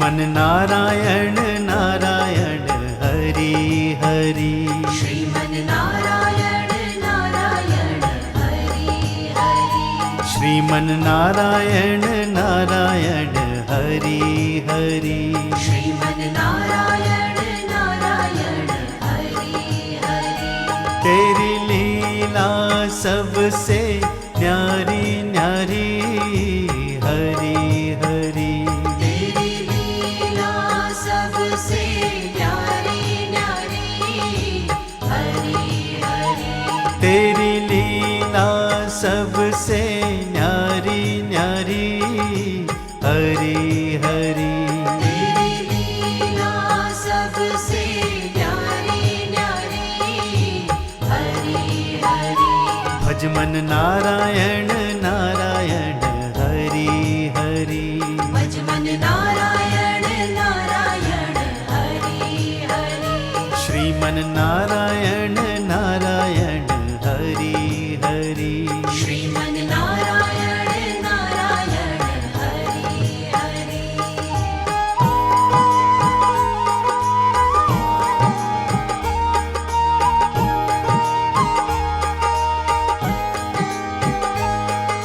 श्रीमन नारायण नारायण हरि हरि। श्रीमन नारायण नारायण हरि हरि। श्रीमन नारायण नारायण हरि हरि। श्रीमन नारायण नारायण हरि हरि। तेरी लीला सबसे न्यारी न्यारी हरि हरि। तेरी लीला सबसे न्यारी न्यारी हरि हरि। तेरी लीला सबसे न्यारी न्यारी हरि हरि। तेरी लीला सबसे न्यारी न्यारी हरि हरि। भज मन नारायण नारायण हरि हरि। भज मन नारायण नारायण हरि हरि। श्रीमन नारायण नारायण हरि हरि। श्रीमन नारायण नारायण हरि हरि।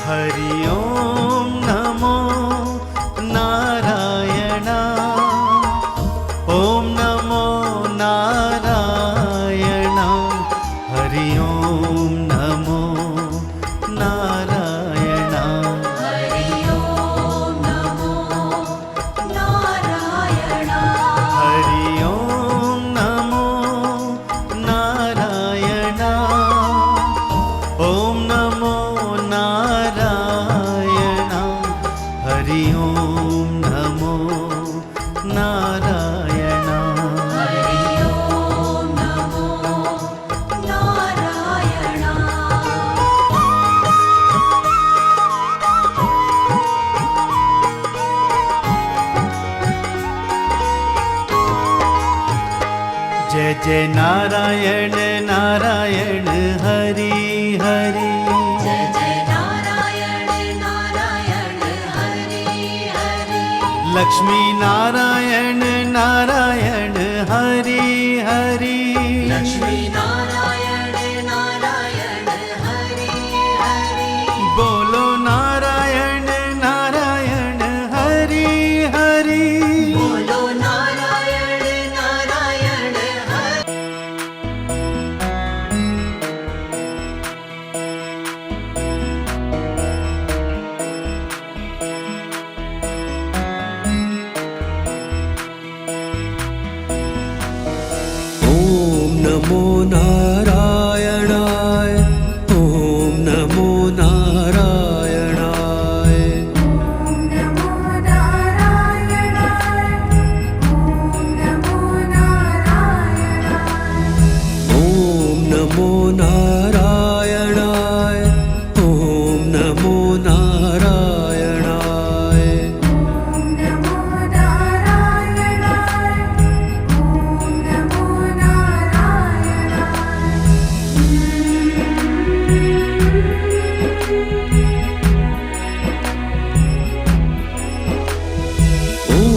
हरि ओम नमो नारायण। ओम नमो नारायण। हरि ओम नमो नारायण। हरि ओम नमो नारायण। हरि ओम नमो नारायण। ओम नमो नारायण। हरि ओम नमो नारायण। हरि ओम नमो नारायण। जय जय नारायण नारायण हरि हरि। जय जय नारायण नारायण हरि हरि। लक्ष्मी नारायण नारायण हरि हरि। लक्ष्मी नारायण नारायण हरि हरि। बोलो नारायण नारायण हरि हरि। बोलो नारायण नारायण हरि। ॐ नमो नारायणाय। ॐ नमो नारायणाय। नमो नारायणाय। ओम नमो नारायणाय। ॐ नमो नारायणाय।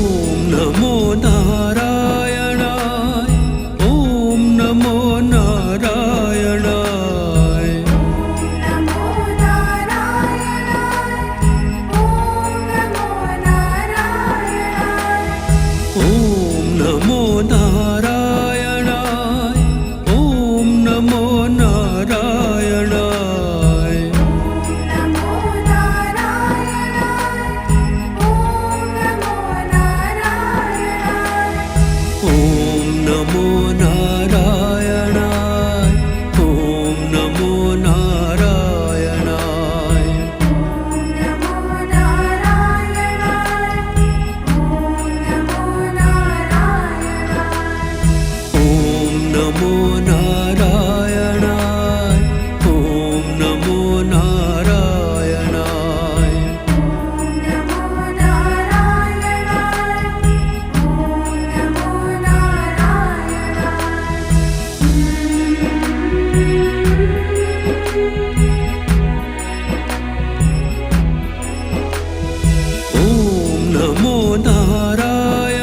ॐ नमो नारायणाय। ओम नमो नारायणाय। ओम नमो नारायणाय। ॐ नमो नारायणाय। ओम नमो नारायणाय। ओम नमो नारायणाय। ॐ नमो नारायणाय। ॐ नमो नारायणाय। ॐ नमो नारायणाय। ॐ नमो नारायणाय। ॐ नमो नारायणाय।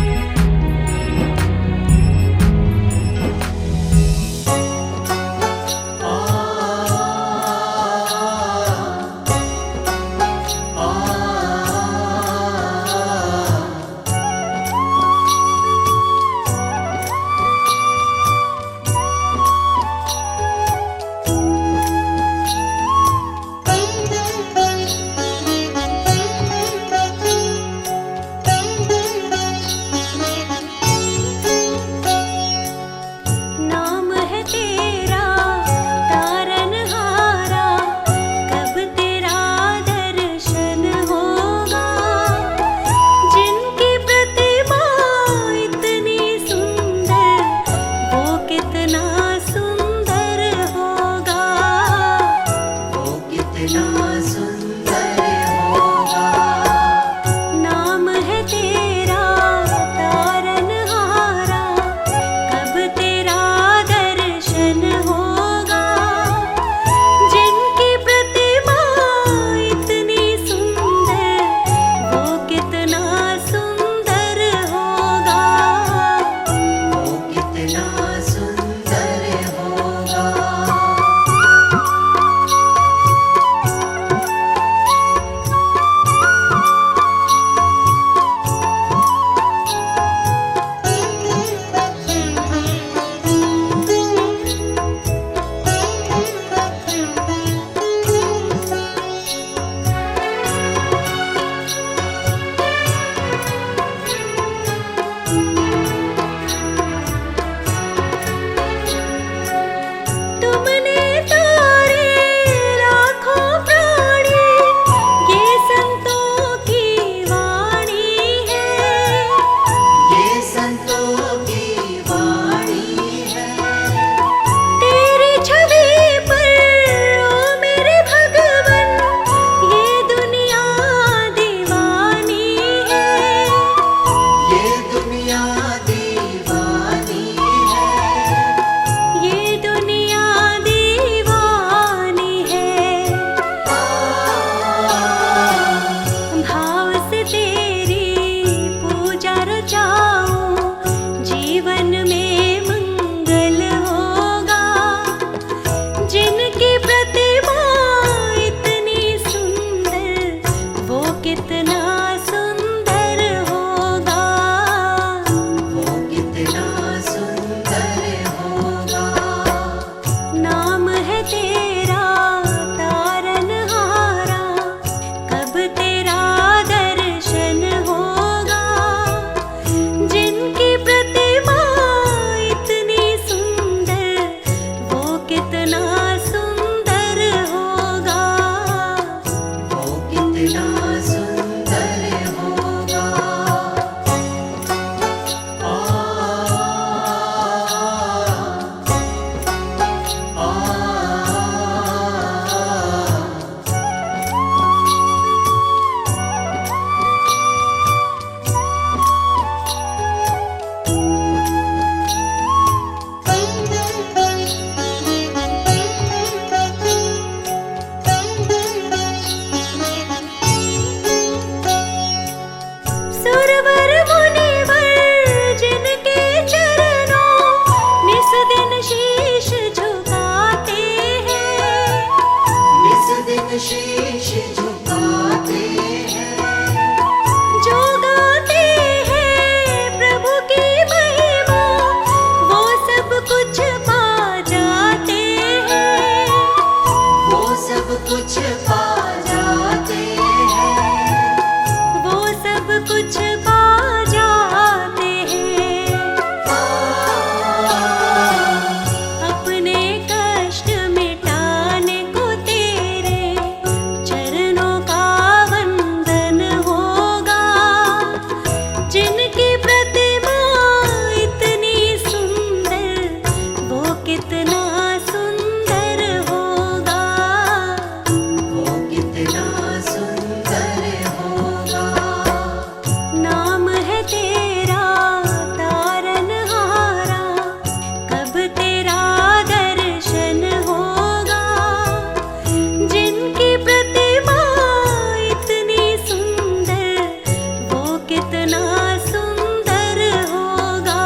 कितना सुंदर होगा,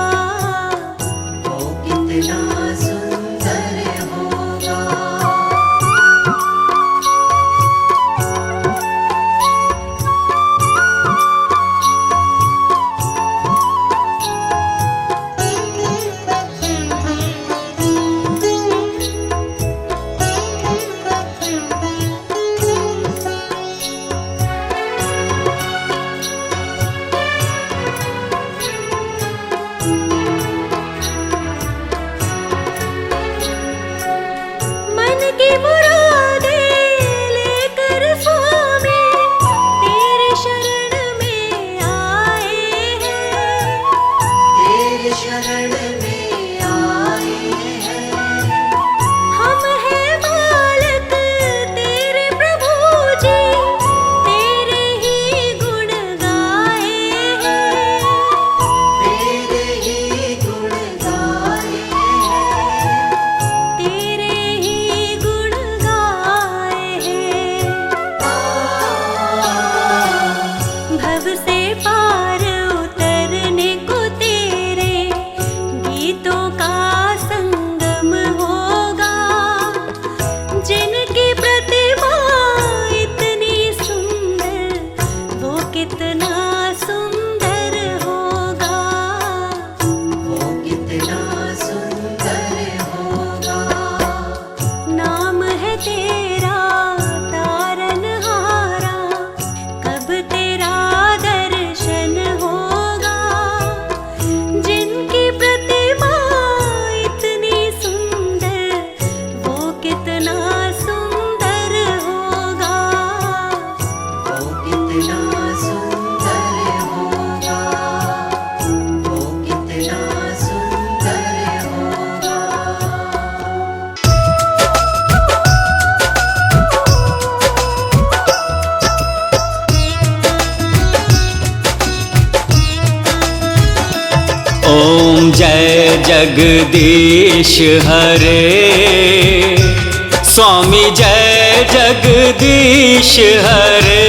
वो कितना सुंदर होगा। मन की मुरादें लेकर स्वामी तेरे शरण में आए हैं, तेरे शरण में आए हैं। हम हैं बालक तेरे प्रभु जी, तेरे ही गुण गाए हैं, तेरे ही गुण गाए हैं, तेरे ही गुण गाए हैं। भव से पार उतरने को तेरे गीतों का संगम होगा, जिनकी प्रतिभा इतनी सुंदर, वो कितना सुंदर होगा, वो कितना सुंदर होगा। नाम है तेरा तारनहारा, कब तेरा दर्शन होगा, जिनकी प्रतिभा इतनी सुंदर, वो कितना सुंदर होगा, वो कितना सुंदर होगा, वो कितना सुंदर होगा। ओम जय जगदीश हरे, स्वामी जय जगदीश हरे।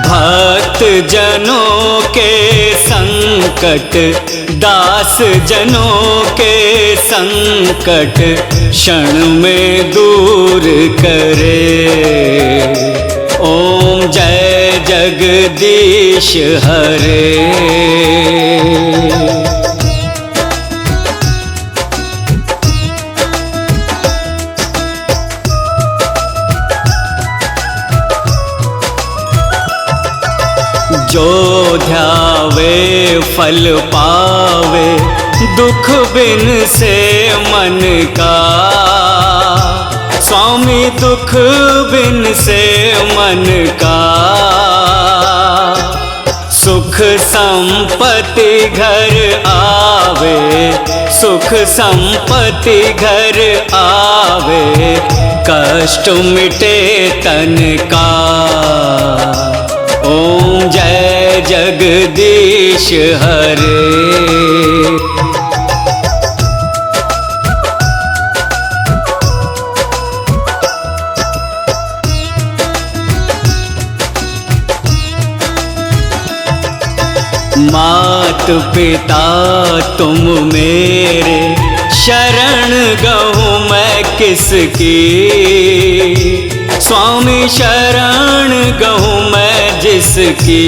भक्त जनों के संकट, दास जनों के संकट क्षण में दूर करे। ओम जय जगदीश हरे। जो ध्यावे फल पावे, दुख बिन से मन का। स्वामी दुख बिन से मन का, सुख संपत्ति घर आवे, सुख संपत्ति घर आवे, कष्ट मिटे तन का। ओम जय जगदीश हरे। मात पिता तुम मेरे, शरण गहूँ मैं किसकी। स्वामी शरण गहूँ मैं जिसकी।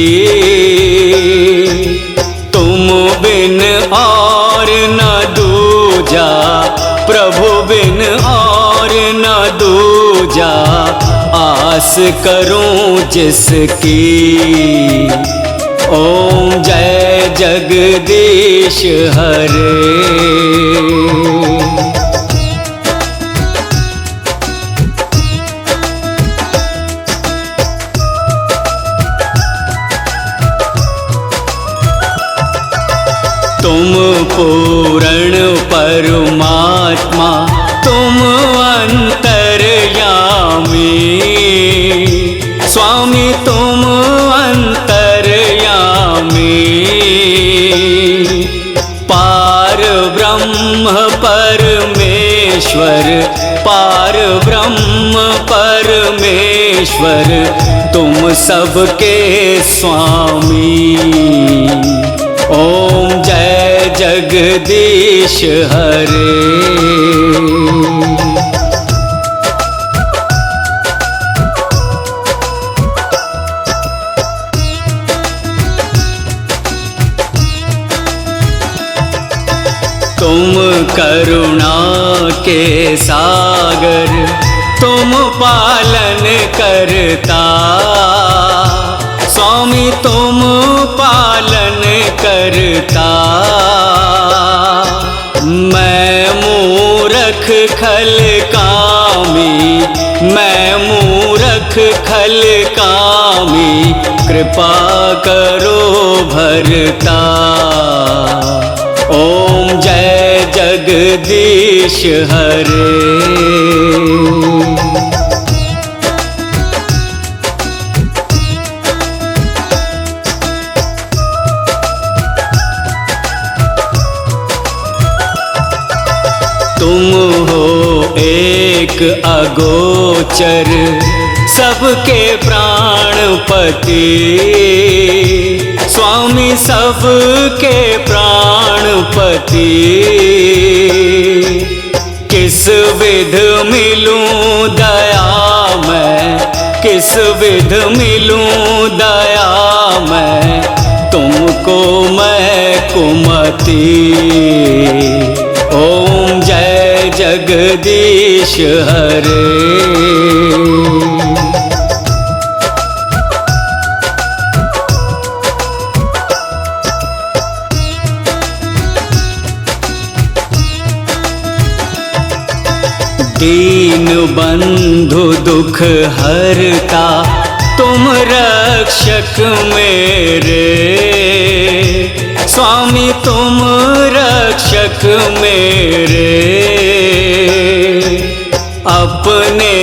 तुम बिन और न दूजा, प्रभु बिन और न दूजा, आस करूं जिसकी। ओम जय जगदीश हरे। तुम पूर्ण परमात्मा, तुम अंतर्यामी। स्वामी तुम अंतर्यामी। पार ब्रह्म परमेश्वर, पार ब्रह्म परमेश्वर, परमेश्वर तुम सबके स्वामी। ओम जय जगदीश हरे। तुम करुणा के सागर, तुम पालन करता, स्वामी तुम पालन करता। मैं मूरख खल कामी, मैं मूरख खल कामी, कृपा करो भरता। ओम जय जगदीश हरे। तुम हो एक अगोचर, सबके प्राणपति, स्वामी सबके प्राणपति। किस विध मिलूं दया मैं, किस विध मिलूं दया मैं, तुमको मैं कुमति। ओम जय जगदीश हरे। दीन बंधु दुख हरता, तुम रक्षक मेरे, स्वामी तुम रक्षक मेरे। अपने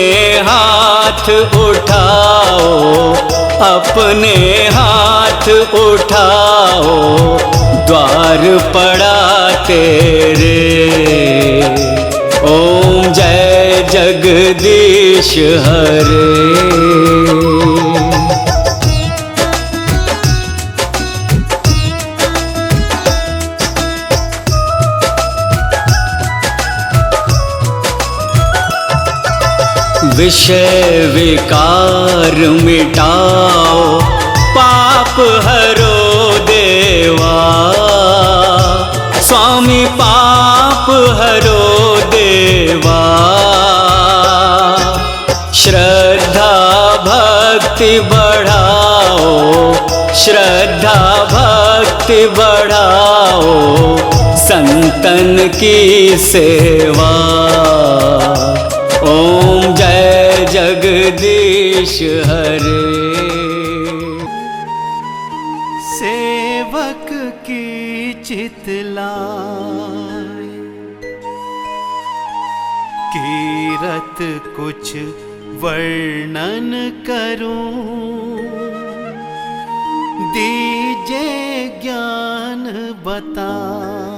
हाथ उठाओ, अपने हाथ उठाओ, द्वार पड़ा तेरे। ओम जय जगदीश हरे। विषय विकार मिटाओ, पाप हरो देवा, स्वामी पाप हरो देवा। श्रद्धा भक्ति बढ़ाओ, श्रद्धा भक्ति बढ़ाओ, संतन की सेवा। ओम जय जगदीश हरे। सेवक की चितलाए, कीरत कुछ वर्णन करूं, दीजे ज्ञान बताए।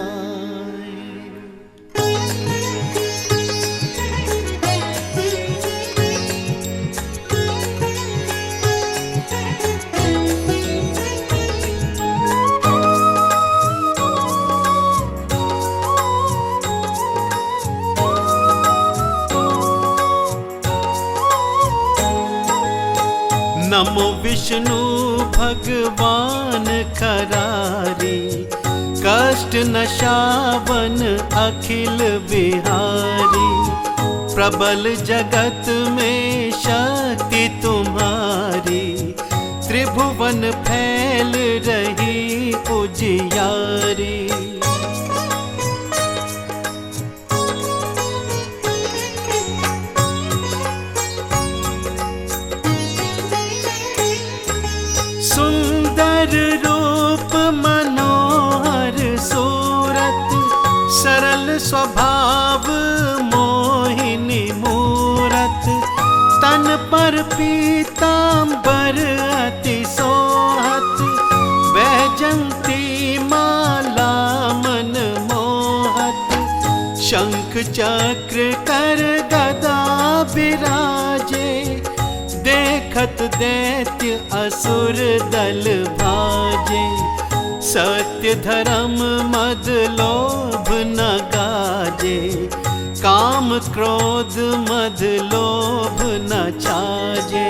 नमो विष्णु भगवान खरारी, कष्ट नशावन अखिल बिहारी। प्रबल जगत में शक्ति तुम्हारी, त्रिभुवन फैल रही उजियारी। सुंदर रूप मनोहर सूरत, सरल स्वभाव मोहिनी मूरत। तन पर पीतांबर अति सोहत, वैजंती माला मन मोहत। शंख चक्र कर गदा विराजे, दे देखत दैत्य असुर दल भाजे, सत्य धर्म मद लोभ न गाजे, काम क्रोध मद लोभ न छाजे।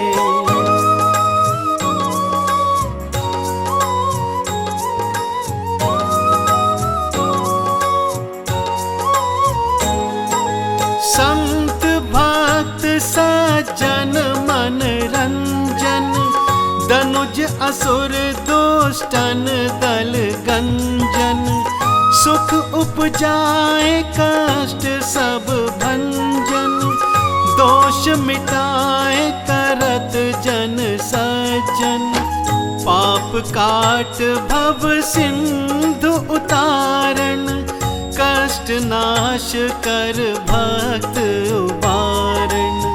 संत भक्त सज्जन मन रंजन, दनुज असुर दुष्टन दल गंजन, सुख उपजाए कष्ट सब भंजन, दोष मिटाए करत जन सज्जन, पाप काट भव सिंधु उतारण, कष्ट नाश कर भक्त उबारण,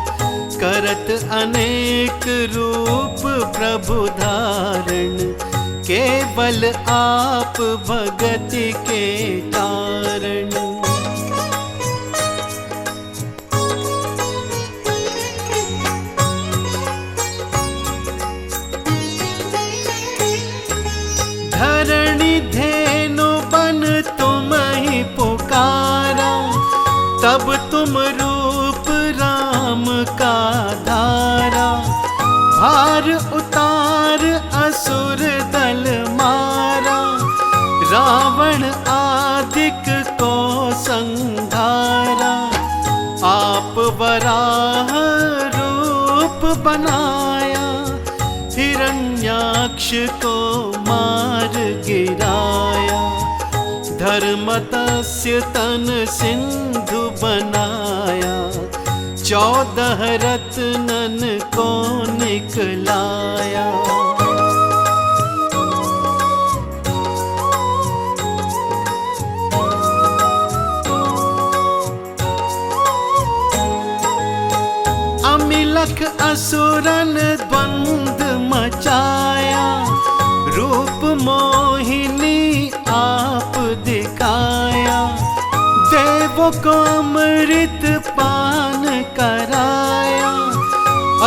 करत अनेक रूप प्रभु धारण, केवल आप भगति के कारण। धरणी धेनु बन तुम ही पुकारा, तब तुम रूप राम का धारा, भार उतार असुर दल मारा, रावण आदिक को संघारा, आप वराह रूप बनाया, हिरण्याक्ष को मार गिराया, धर्मतस्य तन सिंधु बनाया, 14 रत्नन को निकलाया। अमिलख असुरन द्वंद मचाया, रूप मोहिनी आप दिखाया, देवों को अमृत पान कराया,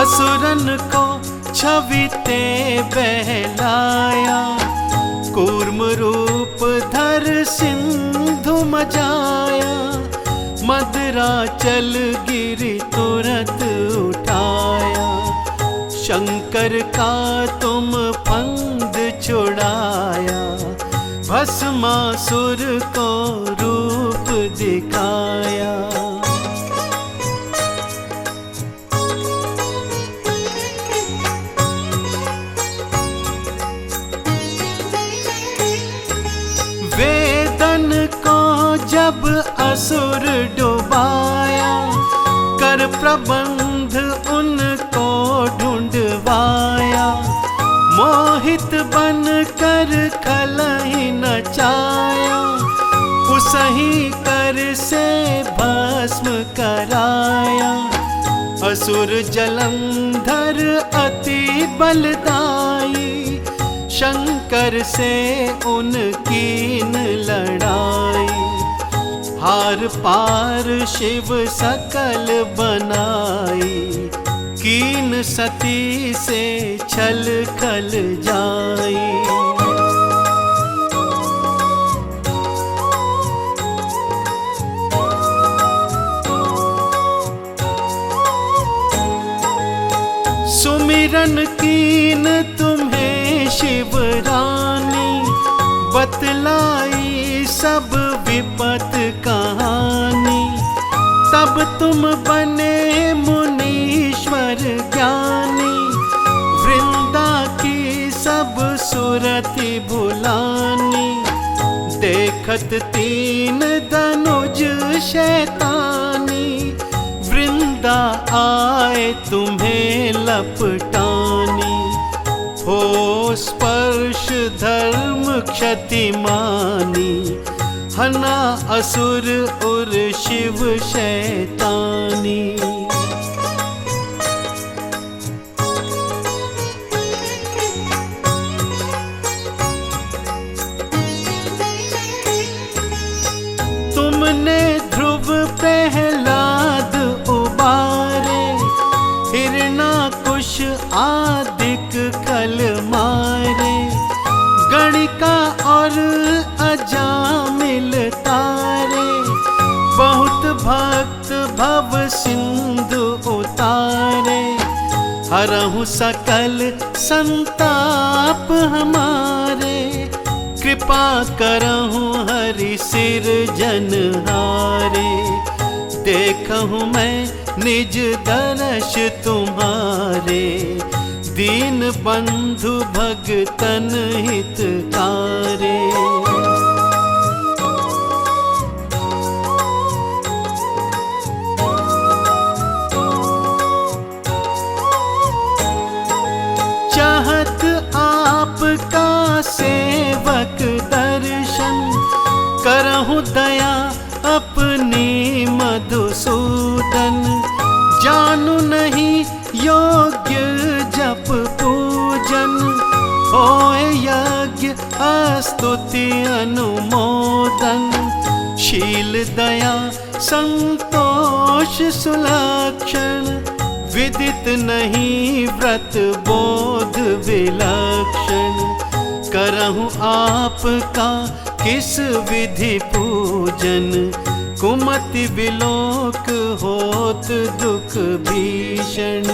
असुरन को छविते बहलाया, कूर्म रूप धर सिंधु मचाया, मदराचल गिरि तुरत उठाया, शंकर का तुम फंद छुड़ाया, भस्मासुर को रूप दिखाया। वेदन को जब असुर डुबाया, कर प्रबंध उनको ढूंढवाया, मोहित बन कर खलहि नचाया, उसही कर से भस्म कराया, असुर जलंधर अति बलदाई, शंकर से उनकीन लड़ाई, हार पार शिव सकल बनाई, कीन सती से छल खल जाई। सुमिरन कीन तुम्हें शिव रानी, बतलाई सब विपत कहानी, तब तुम बने मुनीश्वर ज्ञानी, वृंदा की सब सुरति भुलानी, देखत तीन धनुज शैतानी, वृंदा आए तुम्हें लपटानी, हो स्पर्श धर्म क्षति मानी, हना असुर उर शिव शैतानी। तुमने ध्रुव प्रहलाद उबारे, हिरणाकुश आ और अजामिल तारे, बहुत भक्त भव सिंधु उतारे। हरहु सकल संताप हमारे, कृपा करहु हरि सिर जनहारे। देखहु मैं निज दर्श तुम्हारे, दीन बंधु भगतन हितकारे। चाहत आपका सेवक दर्शन, करहु दया अपनी मधुसूदन। जानू नहीं योग्य जप पूजन, होए यज्ञ स्तुति अनुमोदन। शील दया संतोष सुलक्षण, विदित नहीं व्रत बोध विलक्षण। करहु आपका किस विधि पूजन, कुमति विलोक होत दुख भीषण।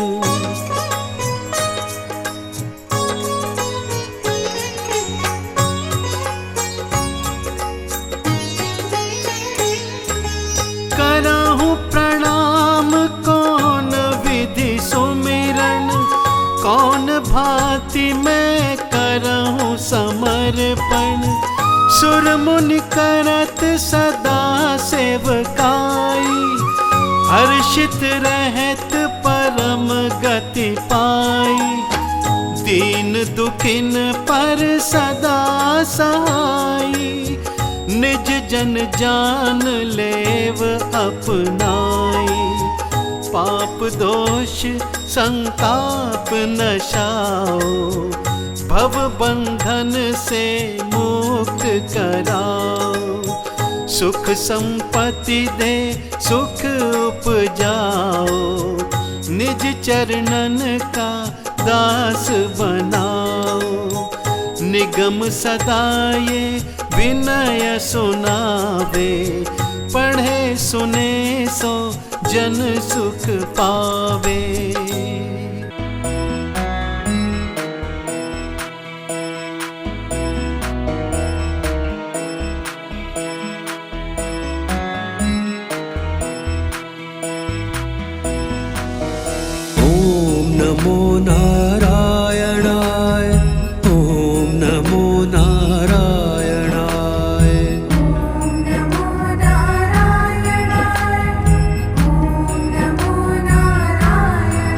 करहु प्रणाम कौन विधि सुमिरन, कौन भांति मैं करहु समर्पण। सुर मुनि करत सदा सेवकाई, हर्षित रहत परम गति पाई। दीन दुखिन पर सदा सहाई, निज जन जान लेव अपनाई। पाप दोष संताप नशाओ, भव बंधन से मुक्त कराओ। सुख संपत्ति दे सुख उपजाओ, निज चरणन का दास बनाओ। निगम सदा ये विनय सुनावे, पढ़े सुने सो जन सुख पावे। नमो नारायणाय, ओम नमो नारायणाय। ॐ नमो नारायणाय, ॐ नमो नारायणाय।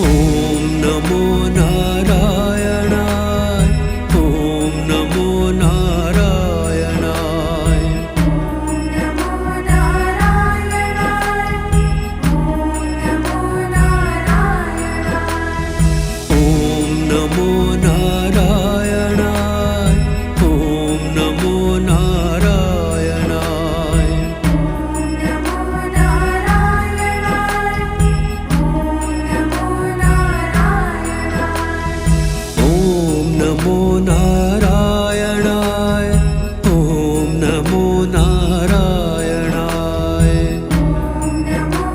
ॐ नमो नारायणाय ॐ नमो नारायणाय नमो नारायणाय नमो नारायणाय ॐ नमो नारायणाय ॐ नमो नारायणाय नमो नारायणाय नमो नारायणाय ॐ नमो नारायणाय नमो नारायणाय नमो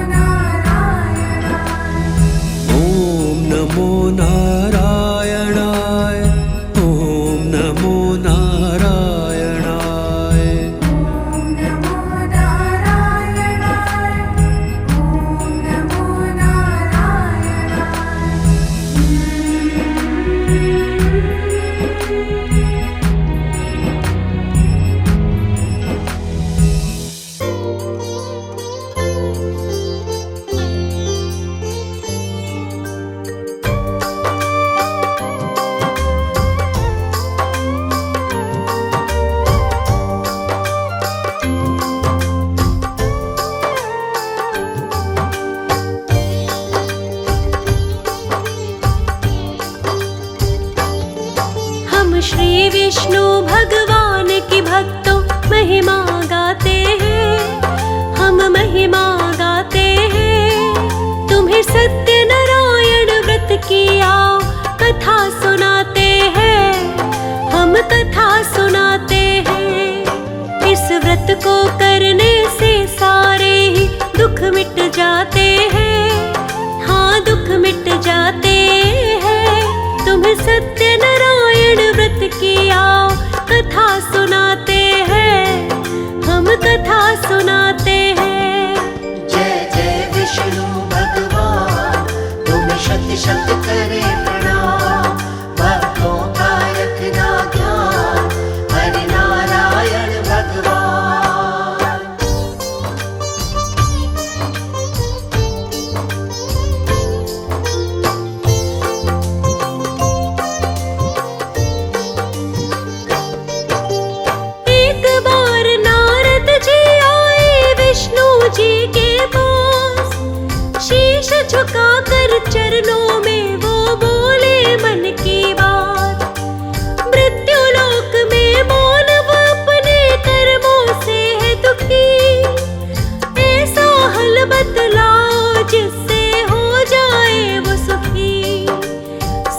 नारायणाय ॐ नमो नारायणाय नमो नारायणाय नमो हम श्री विष्णु भगवान की भक्तों महिमा गाते हैं, हम महिमा गाते हैं। तुम्हें सत्यनारायण व्रत की आओ कथा सुनाते हैं, हम कथा सुनाते हैं। इस व्रत को करने से सारे ही दुख मिट जाते हैं, हाँ दुख मिट जाते हैं। तुम्हें सत्यनारायण व्रत की आओ कथा सुनाते हैं, हम कथा सुनाते हैं। जय जय विष्णु भगवान तुम्हें शत शत करे प्रणाम। भक्तों का रखना ध्यान हरि नारायण भगवान। एक बार नारद जी आए विष्णु जी के पास, शीश झुकाकर चरणों में वो बोले मन की बात। मृत्युलोक में मानव अपने कर्मों से है दुखी, ऐसा हल बतलाओ जिससे हो जाए वो सुखी।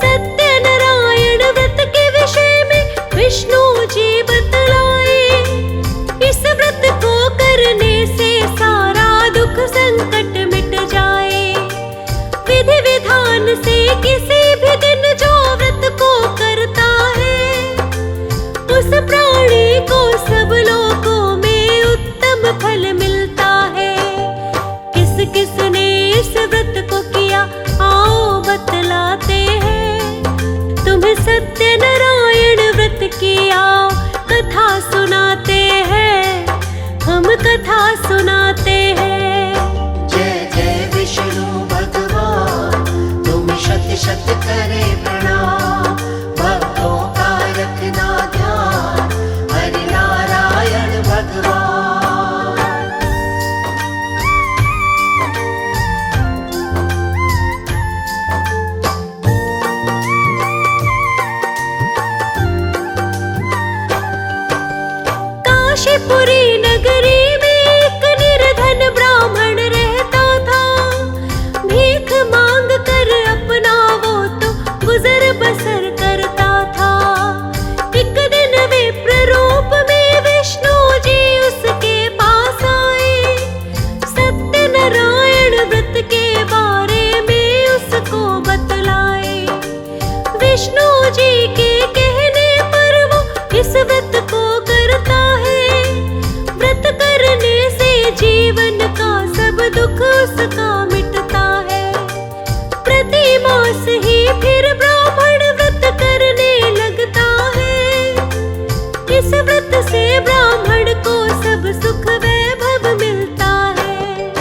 सत्यनारायण व्रत के विषय में विष्णु जी बतलाए, इस व्रत को करने से सारा दुख संकट मिट जाए। विधि विधान से किसी भी दिन जो व्रत को करता है, उस प्राणी को सब लोगों में उत्तम फल मिलता है। किस किस ने इस व्रत को किया आओ बतलाते हैं, तुम्हें सत्यनारायण व्रत की आओ कथा सुनाते हैं, हम कथा सुनाते हैं। जय जय विष्णु भगवान तुम्हें शत शत करे प्रणाम। भक्तों का रखना ध्यान हरि नारायण भगवान। काशीपुरी नगरी में एक निर्धन ब्राह्मण रहता था। भीख मांग कर अपना वो तो गुजर बसर करता था। एक दिन विप्र रूप में विष्णु जी उसके पास आए, सत्यनारायण व्रत के बारे में उसको बतलाए। विष्णु जी के कहने पर वो इस व्रत को करता है। व्रत करने से जीवन का सब दुख उसका मिटता है। प्रति मास ही फिर ब्राह्मण व्रत करने लगता है। इस व्रत से ब्राह्मण को सब सुख वैभव मिलता है।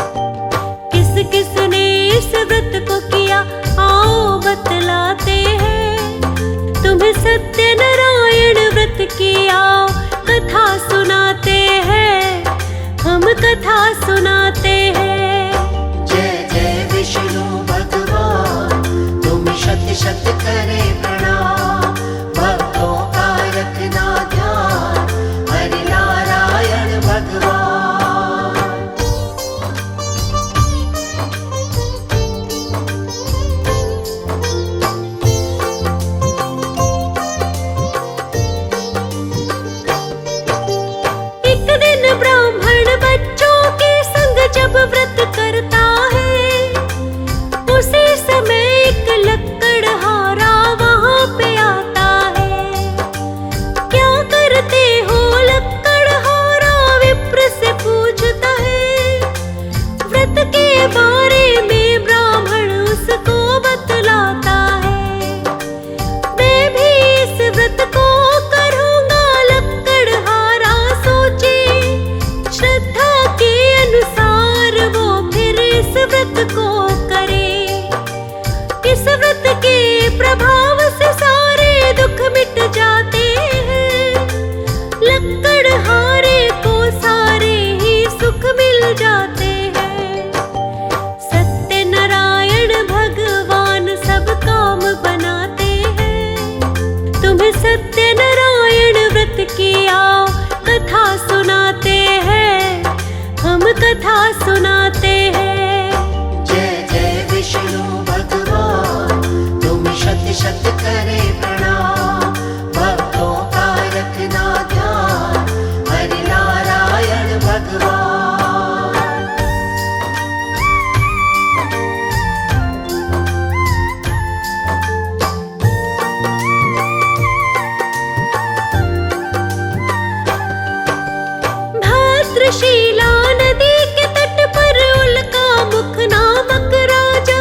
त्रिशिला नदी के तट पर उल्का मुख नामक राजा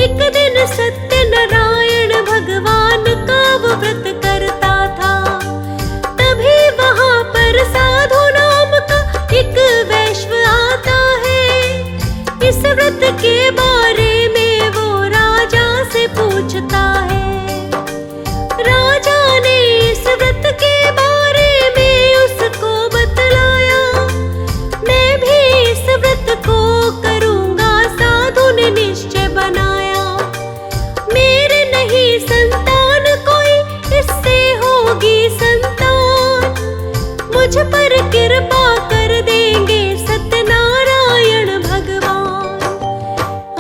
एक दिन सत्य नारायण भगवान का वो व्रत करता था। तभी वहां पर साधु नाम का एक वैश्य आता है। इस व्रत के बारे में वो राजा से पूछता है। राजा ने इस व्रत के बारे में उसको बतलाया। मैं भी इस व्रत को करूंगा, साधु ने निश्चय बनाया। मेरे नहीं संतान कोई, इससे होगी संतान। मुझ पर कृपा कर देंगे सत्यनारायण भगवान।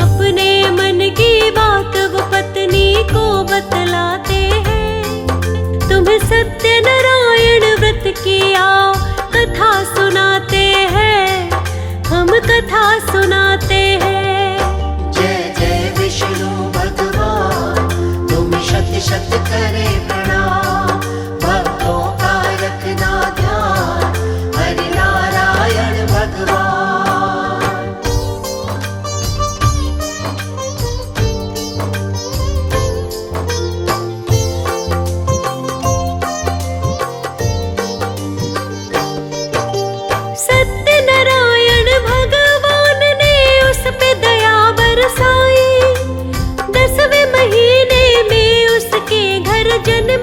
अपने मन की बात वो पत्नी को बतलाते हैं। तुम्हें सत्यनारायण व्रत की आओ कथा सुनाते हैं, हम कथा सुनाते हैं। जय जय विष्णु भगवान, तुम शत शत करे प्रणाम। भक्तों का रखना ध्यान, हरि नारायण भगवान। सत्यनारायण भगवान ने उस पे दया बरसाई। 10वें महीने में उसके घर जन्म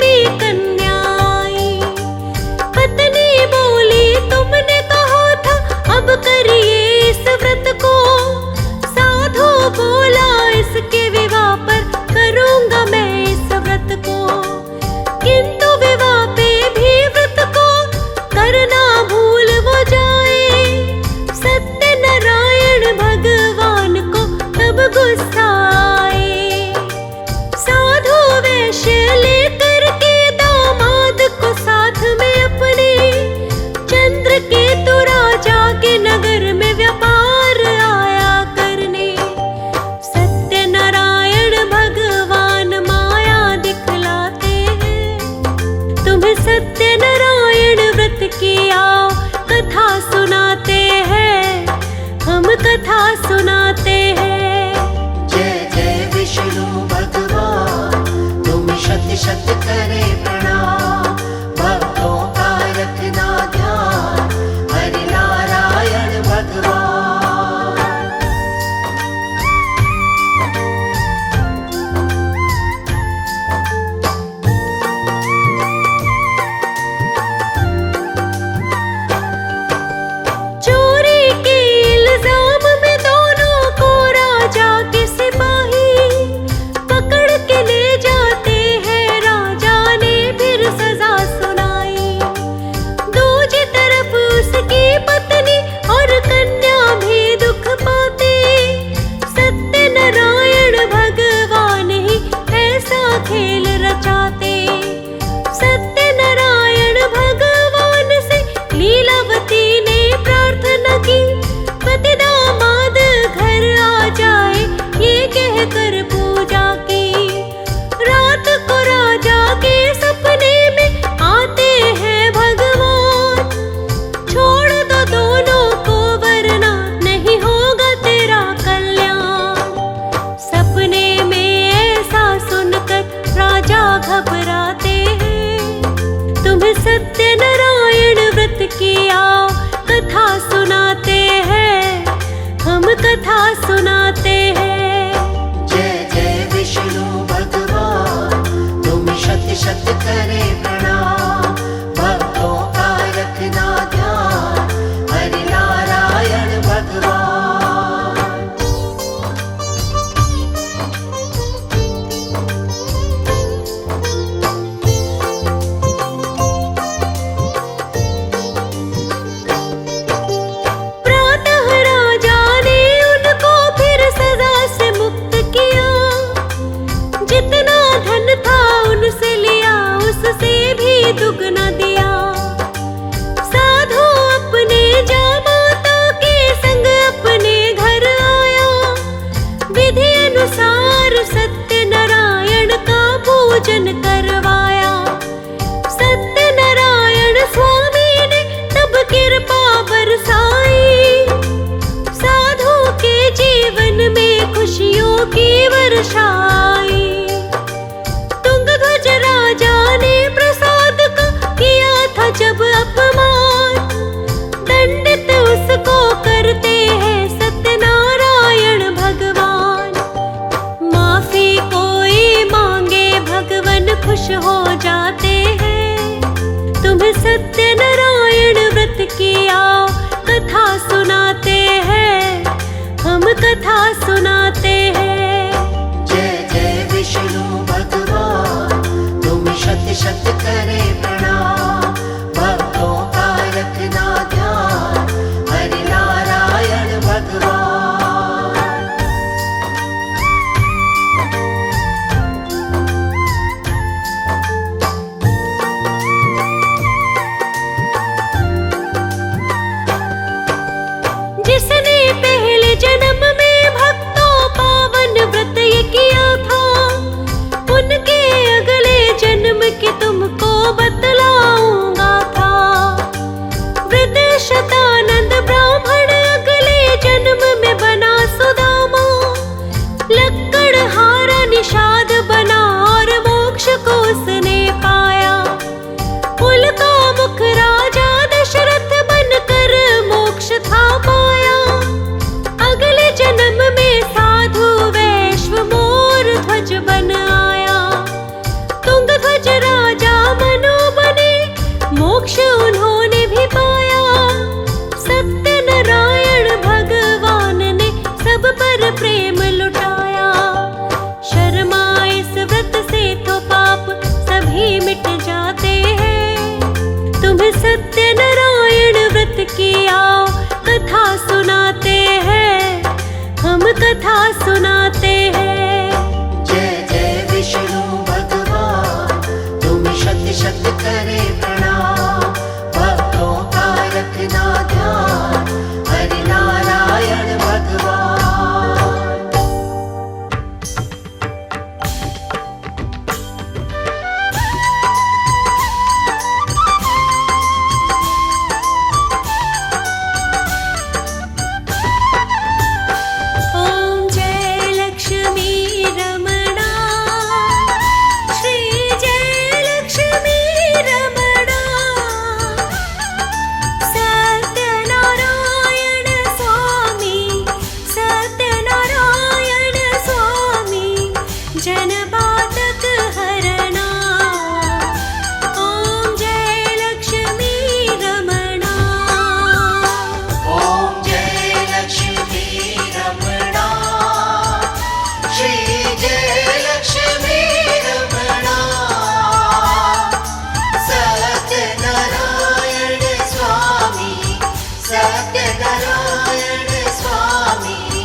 नारायण स्वामी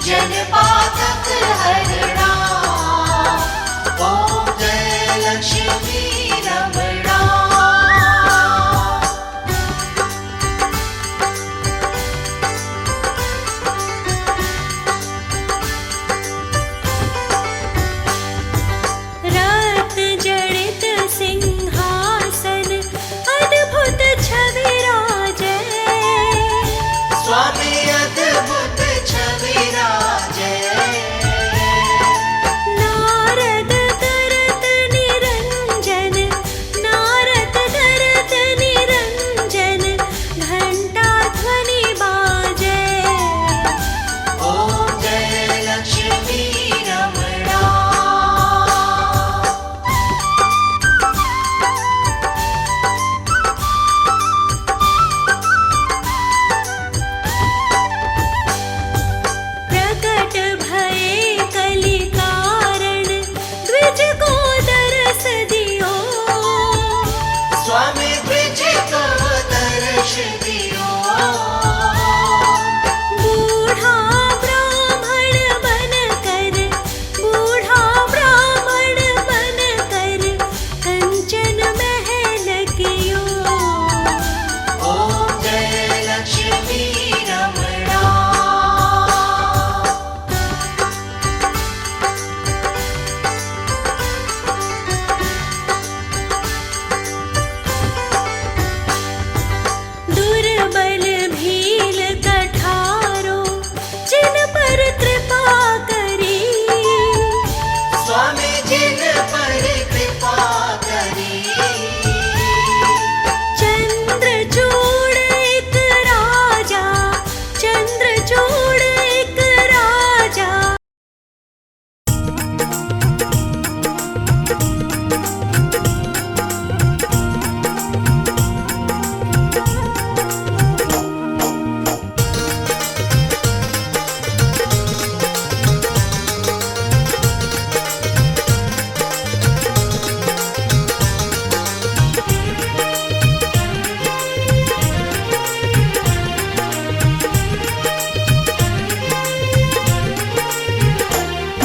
जनपातक हरणा ओम जय लक्ष्मी रमणा रत्न जड़ित सिंहासन अद्भुत छवि राजे स्वामी अद्भुत छवि राजे नारद करत निरंजन नारद करत निरंजन घंटा ध्वनि बाजे ओम जय लक्ष्मी रमणा प्रकट भये कलि कारण द्विज को दरस दियो स्वामी द्विज को दर्श दियो बूढ़ा ब्राह्मण बनकर कंचन महल कियो ओम जय लक्ष्मी रमणा दुर्बल भील कठारो जिन पर कृपा करी स्वामी जिन पर कृपा करी चंद्रचूड़ एक राजा चंद्रचूड़ एक राजा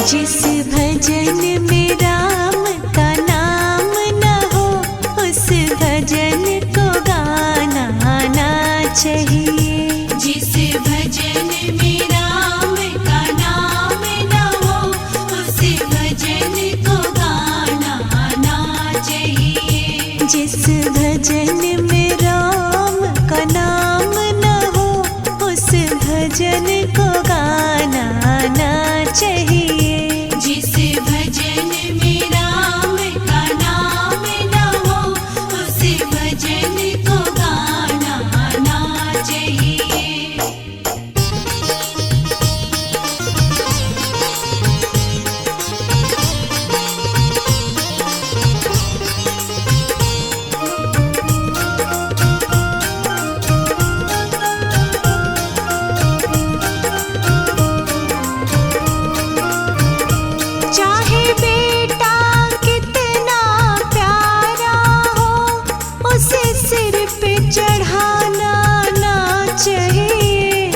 जिस भजन में राम का नाम न हो उस भजन को गाना आना चाहिए जिस भजन में राम का नाम न हो उस भजन को गाना आना चाहिए जिस भजन में राम का नाम न हो उस भजन को गाना आना चाहिए जिस भजन में राम का नाम न हो उस भजन को गाना आना चाहिए चाहे बेटा कितना प्यारा हो उसे सिर पे चढ़ाना ना चाहिए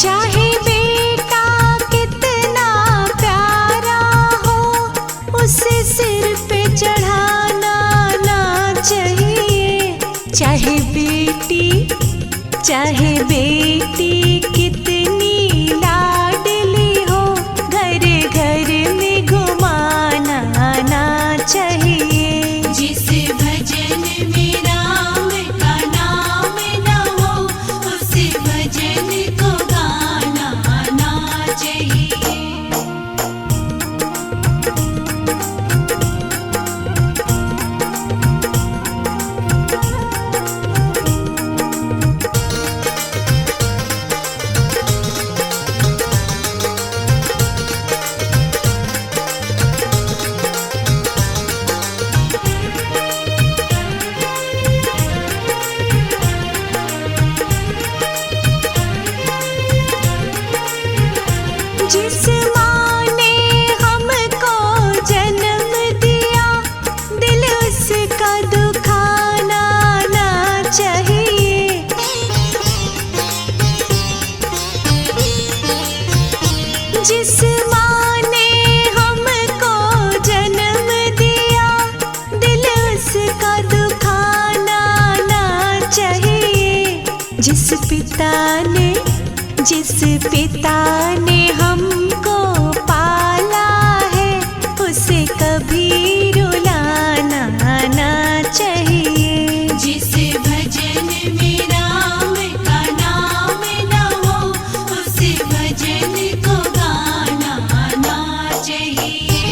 चाहे बेटा कितना प्यारा हो उसे सिर पे चढ़ाना ना चाहिए चाहे बेटी कितनी लाडली हो घर घर में घुमाना आना चाहिए जिस भजन में राम का नाम न हो उस भजन को गाना आना चाहिए का दुखाना जिस पिता ने हमको पाला है, उसे कभी रुलाना ना चाहिए। जिस भजन में राम का नाम न हो, उस भजन को गाना ना चाहिए।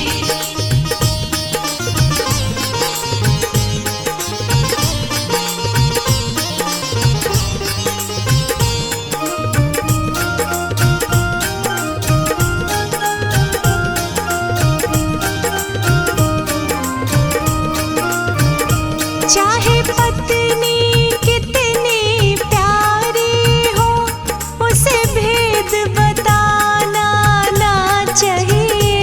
चाहे पत्नी कितनी प्यारी हो, उसे भेद बताना ना चाहिए।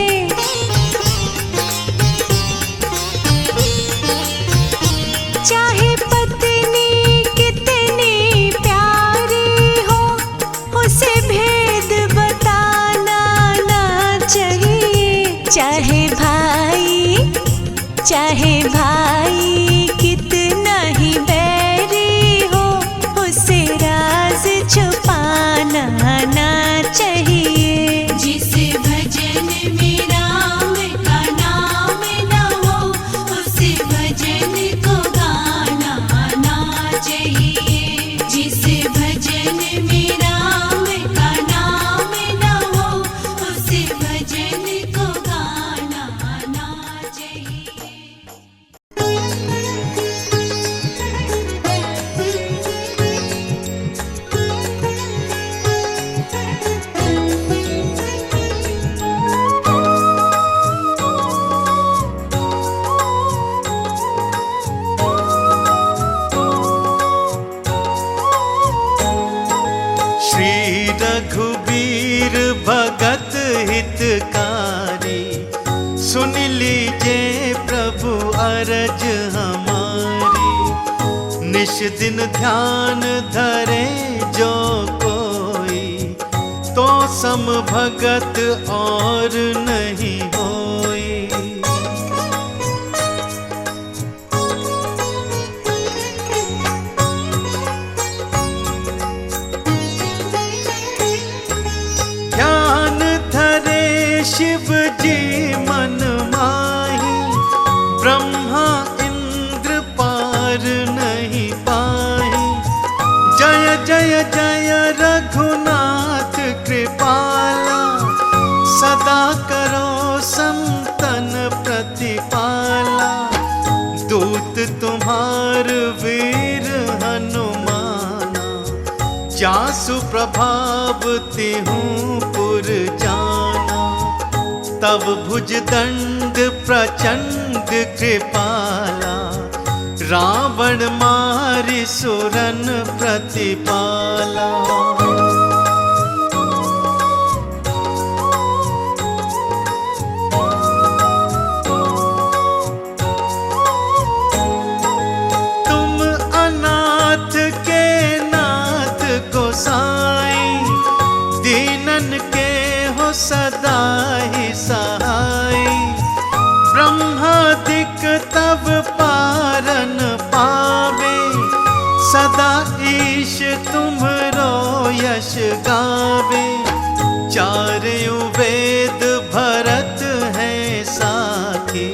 चाहे पत्नी कितनी प्यारी हो, उसे भेद बताना ना चाहिए। चाहे भाई कितना ही बैरी हो, उसे राज छुपाना ना चाहिए। जिस भजन में राम का नाम न हो, उस भजन को गाना ना चाहिए। जिस भजन में राम का नाम न हो, उस भजन को गाना ना चाहिए। श्री रघुबीर भगत हितकारी, सुन लीजिए प्रभु अरज हमारी। निश दिन ध्यान धरे जो कोई, तो सम भगत और नहीं होई। ध्यान धरे शिव जी मन माही, ब्रह्मा इंद्र पार नहीं पाही। जय जय जय रघुनाथ कृपाला, सदा करो संतन प्रतिपाला। दूत तुम्हार वीर हनुमाना, जासु प्रभाव तिहूँ पुर जाना। तब भुज दंड प्रचंड कृपाला, रावण मारि सुरन प्रतिपाला। तुम अनाथ के नाथ गोसाई, दीनन के हो सदा ही सहाय। ब्रह्मादिक तब पारन पावे, सदा ईश तुम्हरो यश गावे। चारु वेद भरत है साखी,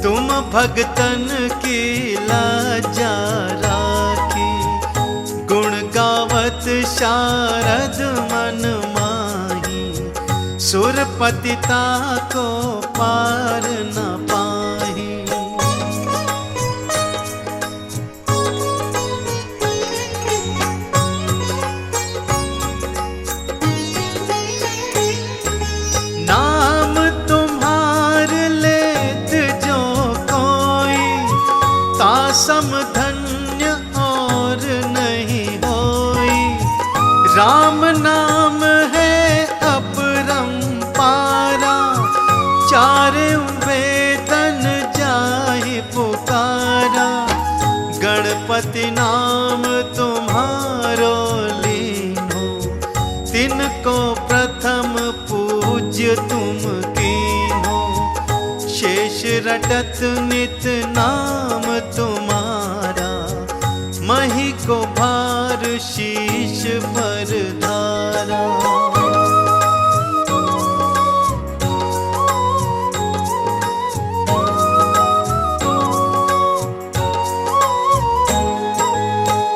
तुम भगतन की लाजा राखी। गुण गावत शारद मन माही, सुरपतिता को पार न पाही। नाम तुम्हार लेत जो कोई, तासम धन्य और नहीं होई। राम नाम है अपरंपारा, चारों वेदन जाहि पुकारा। गणपति नाम तुम्हारो लीनो, तिनको प्रथम पूज्य तुम कीन्हो। शेष रटत नित नाम तुम्हारा, मही को भार और शीश पर धारा।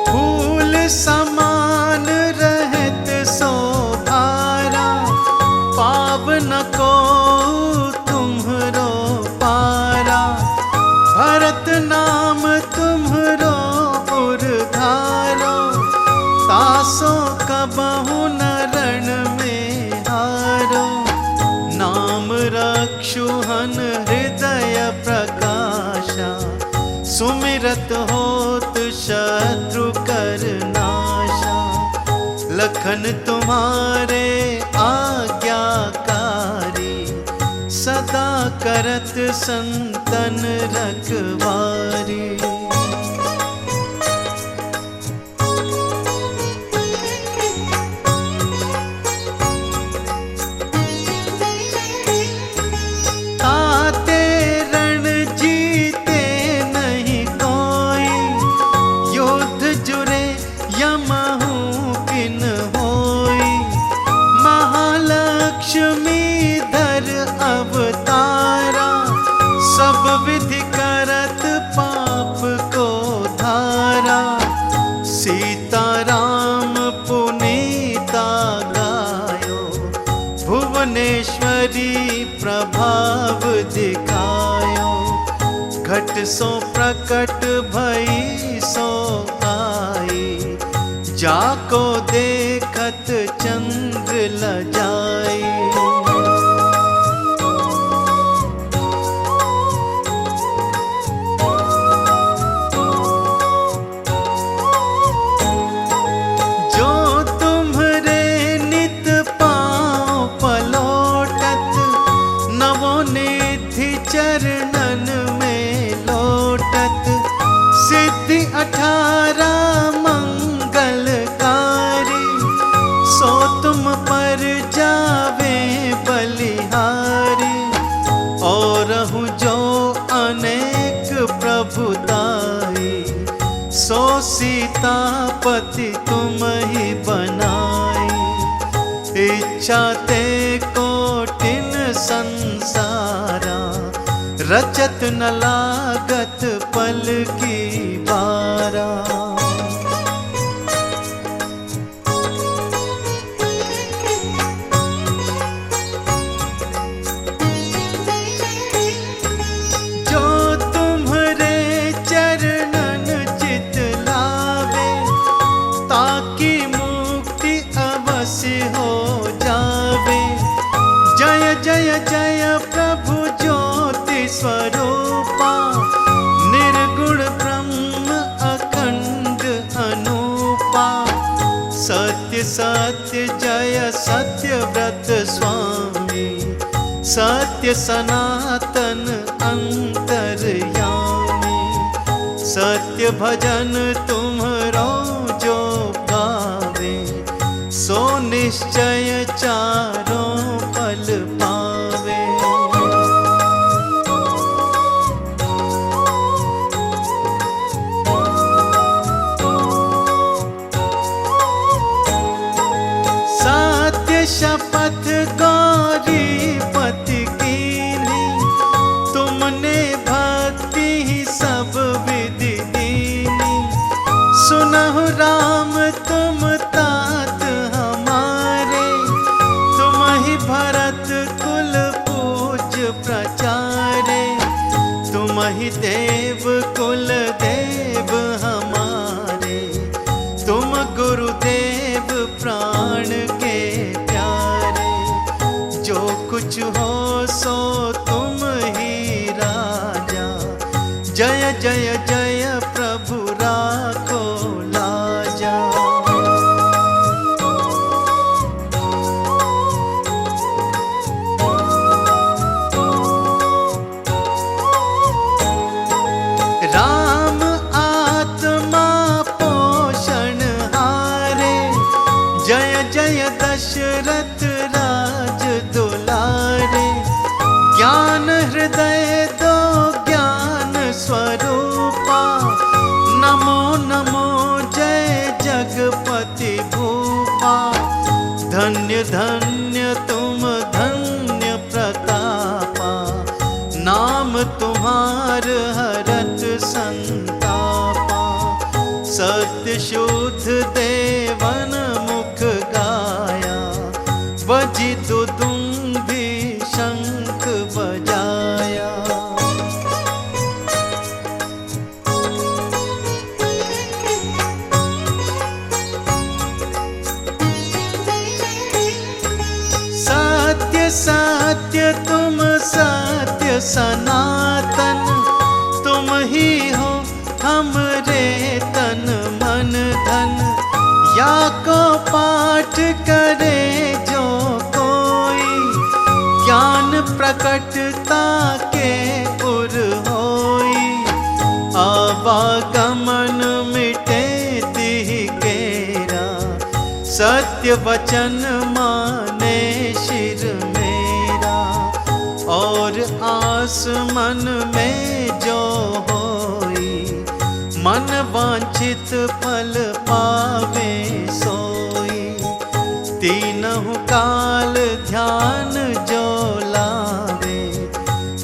फूल समान रहत शोभारा, पावन को तुम्हरो पारा। भरत नाम तुम्हरो उर्धारो, तासो कबहु न रण में हारो। नाम रक्षुहन हृदय प्रकाशा, सुमिरत होत शत्रु कर नाशा। लखन तुम्हारे आज्ञाकारी, सदा करत संतन रखवारी। ताते रण जीते नहीं कोई, युद्ध जुरे यमहु किन होई। महालक्ष्मी धर अवतारा, सब विधि करत पाप को धारा। सीताराम पुनीता गायो, भुवनेश्वरी प्रभाव दिखायो। घट सो प्रकट भई सो आई, जाको देखत चंद्र लजाई। जो तुम्हरे नित पाँव पलोटत, नवोनिधि चरणन में लोटत। सिद्धि 18 मंगलकारी, सो तुम पर जावे बलिहारी। और जो अनेक प्रभुताई, सो सीतापति तुम ही बनाई। इच्छा ते कोटिन संसारा, रचत न लागत पल की बारा। जो तुम्हरे चरणन चित लावे, ताकि मुक्ति अवश्य हो जावे। जय जय जय प्रभु ज्योति स्वरूपा, निर्गुण ब्रह्म अखंड अनूपा। सत्य सत्य जय सत्यव्रत स्वामी, सत्य सनातन अंतर्यामी। सत्य भजन तुम्हरो जो गावे, सो निश्चय चारों पल पावे। सत्य शपथ गौरीपति कीनी, तुमने भक्ति ही सब विधि दीनी। सुनहु राम तुम तात हमारे, तुम ही भरत कुल पूज प्रचारे। तुम ही देव कुल देव हमारे, तुम गुरुदेव प्राण के प्यारे। जो कुछ हो सो तुम ही राजा, जय जय जय प्रभु राखो लाजा। राम आत्मा पोषण हारे, जय जय दशरथ राज दुलारे। ज्ञान हृदय दो ज्ञान स्वरूपा, नमो नमो जय जग सत्य शुद्ध देवन मुख गाया, बजी दुदुम्भी शंख बजाया। सत्य सत्य तुम सत्य सनातन, तुम ही हो हमरे तन मन धन। या को पाठ करे जो कोई, ज्ञान प्रकटता के पुर होई। आवागमन मिटे तिह केरा, सत्य वचन माने शिर मेरा। और आस मन में जो होई, मन वांछित फल पावे सोई। तीनहु काल ध्यान जो लावे,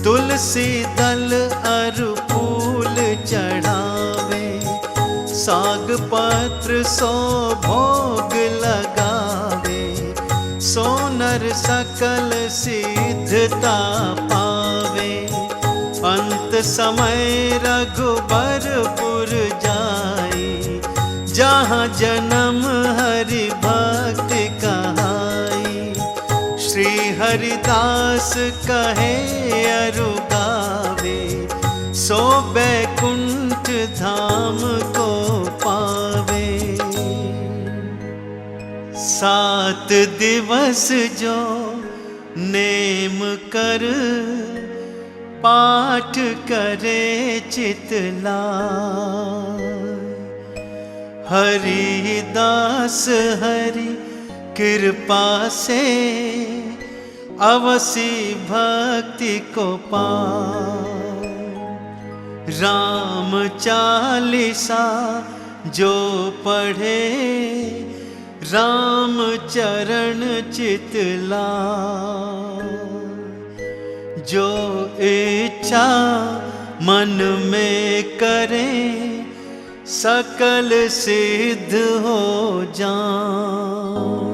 तुलसी दल अरु फूल चढ़ावे। साग पत्र सो भोग लगावे, सो नर सकल सिद्धता पावे। अंत समय रघुबरपुर जाई, जहाँ जन्म हरि भक्ति कहाई। श्री हरिदास कहे अरु गावे, सो बैकुंठ धाम को पावे। 7 दिवस जो नेम कर, पाठ करे चितलाय। हरिदास हरि कृपा से, अवसी भक्ति को पाए। राम चालीसा जो पढ़े, राम चरण चितलाय। जो इच्छा मन में करे, सकल सिद्ध हो जाए।